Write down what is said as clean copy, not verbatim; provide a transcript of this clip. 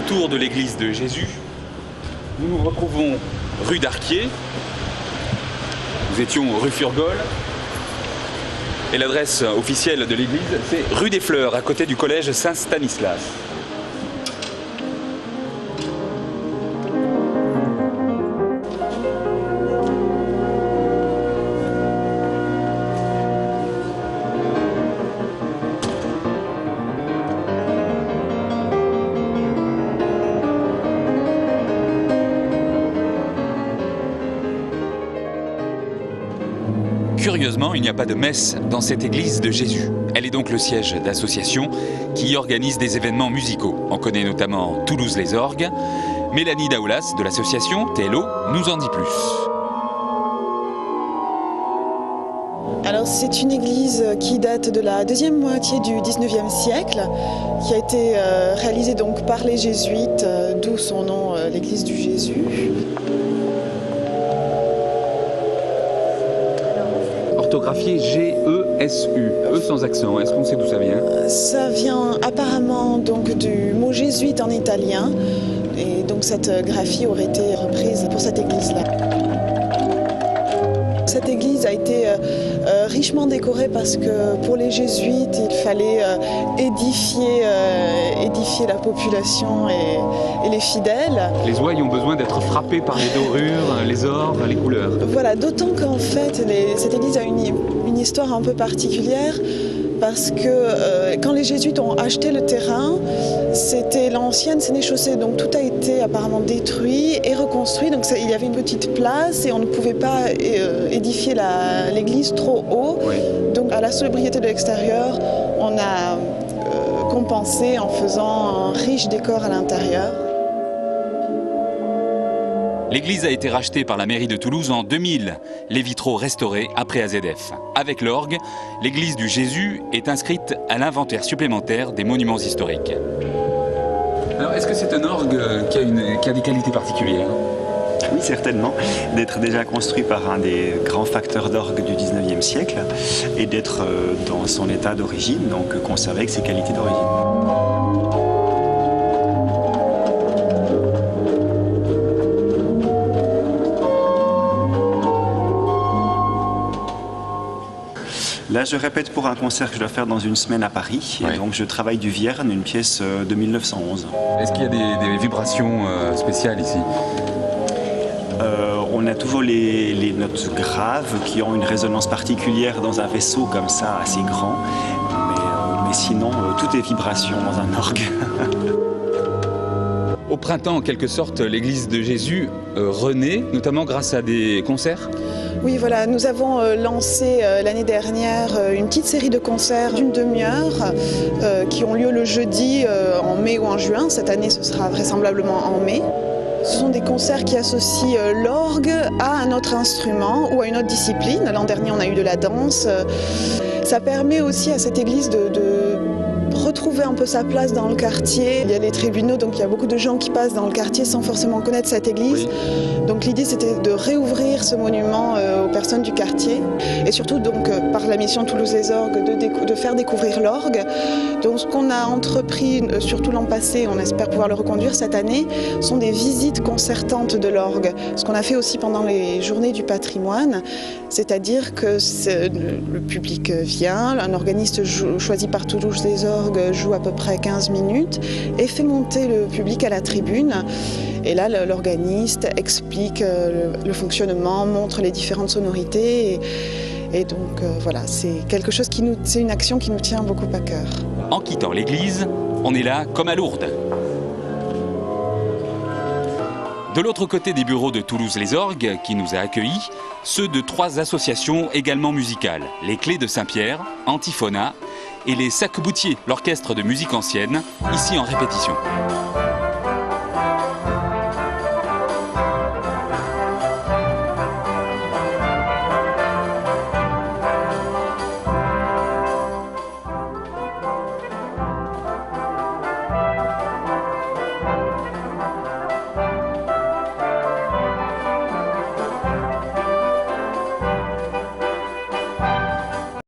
retour de l'église de Jésus. Nous nous retrouvons rue d'Arquier. Nous étions rue Furgol. Et l'adresse officielle de l'église, c'est rue des Fleurs, à côté du collège Saint-Stanislas. Curieusement, il n'y a pas de messe dans cette église de Jésus. Elle est donc le siège d'associations qui organisent des événements musicaux. On connaît notamment Toulouse les Orgues. Mélanie Daoulas de l'association TLO nous en dit plus. Alors c'est une église qui date de la deuxième moitié du 19e siècle, qui a été réalisée donc par les jésuites, d'où son nom, l'église du Jésus. Orthographié G-E-S-U, E sans accent. Est-ce qu'on sait d'où ça vient? Ça vient apparemment donc du mot jésuite en italien, et donc cette graphie aurait été reprise pour cette église-là. Cette église a été richement décorée parce que pour les jésuites, il fallait édifier la population et les fidèles. Les ouailles ont besoin d'être frappées par les dorures, les ors, les couleurs. Voilà, d'autant qu'en fait, cette église a une histoire un peu particulière parce que quand les jésuites ont acheté le terrain, c'était l'ancienne sénéchaussée, donc tout a été apparemment détruit et reconstruit, donc il y avait une petite place et on ne pouvait pas édifier l'église trop haut. Oui. Donc à la sobriété de l'extérieur, on a compensé en faisant un riche décor à l'intérieur. L'église a été rachetée par la mairie de Toulouse en 2000, les vitraux restaurés après AZF. Avec l'orgue, l'église du Jésus est inscrite à l'inventaire supplémentaire des monuments historiques. Alors, est-ce que c'est un orgue qui a des qualités particulières? Oui, certainement. D'être déjà construit par un des grands facteurs d'orgue du 19e siècle et d'être dans son état d'origine, donc conservé avec ses qualités d'origine. Là, je répète pour un concert que je dois faire dans une semaine à Paris. Ouais. Et donc, je travaille du Vierne, une pièce de 1911. Est-ce qu'il y a des vibrations spéciales ici? On a toujours les notes graves qui ont une résonance particulière dans un vaisseau comme ça, assez grand. Mais sinon, tout est vibration dans un orgue. Au printemps, en quelque sorte, l'église de Jésus renaît, notamment grâce à des concerts. Oui, voilà, nous avons lancé l'année dernière une petite série de concerts d'une demi-heure qui ont lieu le jeudi en mai ou en juin. Cette année, ce sera vraisemblablement en mai. Ce sont des concerts qui associent l'orgue à un autre instrument ou à une autre discipline. L'an dernier, on a eu de la danse. Ça permet aussi à cette église de retrouver un peu sa place dans le quartier. Il y a les tribunaux, donc il y a beaucoup de gens qui passent dans le quartier sans forcément connaître cette église. Oui. Donc l'idée, c'était de réouvrir ce monument aux personnes du quartier et surtout donc par la mission Toulouse les Orgues de faire découvrir l'orgue. Donc ce qu'on a entrepris, surtout l'an passé, on espère pouvoir le reconduire cette année, sont des visites concertantes de l'orgue. Ce qu'on a fait aussi pendant les journées du patrimoine, c'est-à-dire que le public vient, un organiste choisi par Toulouse les Orgues joue à peu près 15 minutes et fait monter le public à la tribune. Et là, l'organiste explique le fonctionnement, montre les différentes sonorités. Et donc voilà, c'est c'est une action qui nous tient beaucoup à cœur. En quittant l'église, on est là comme à Lourdes. De l'autre côté des bureaux de Toulouse les Orgues, qui nous a accueillis, ceux de 3 associations également musicales, les Clés de Saint-Pierre, Antiphona et les Sacs-Boutiers, l'orchestre de musique ancienne, ici en répétition.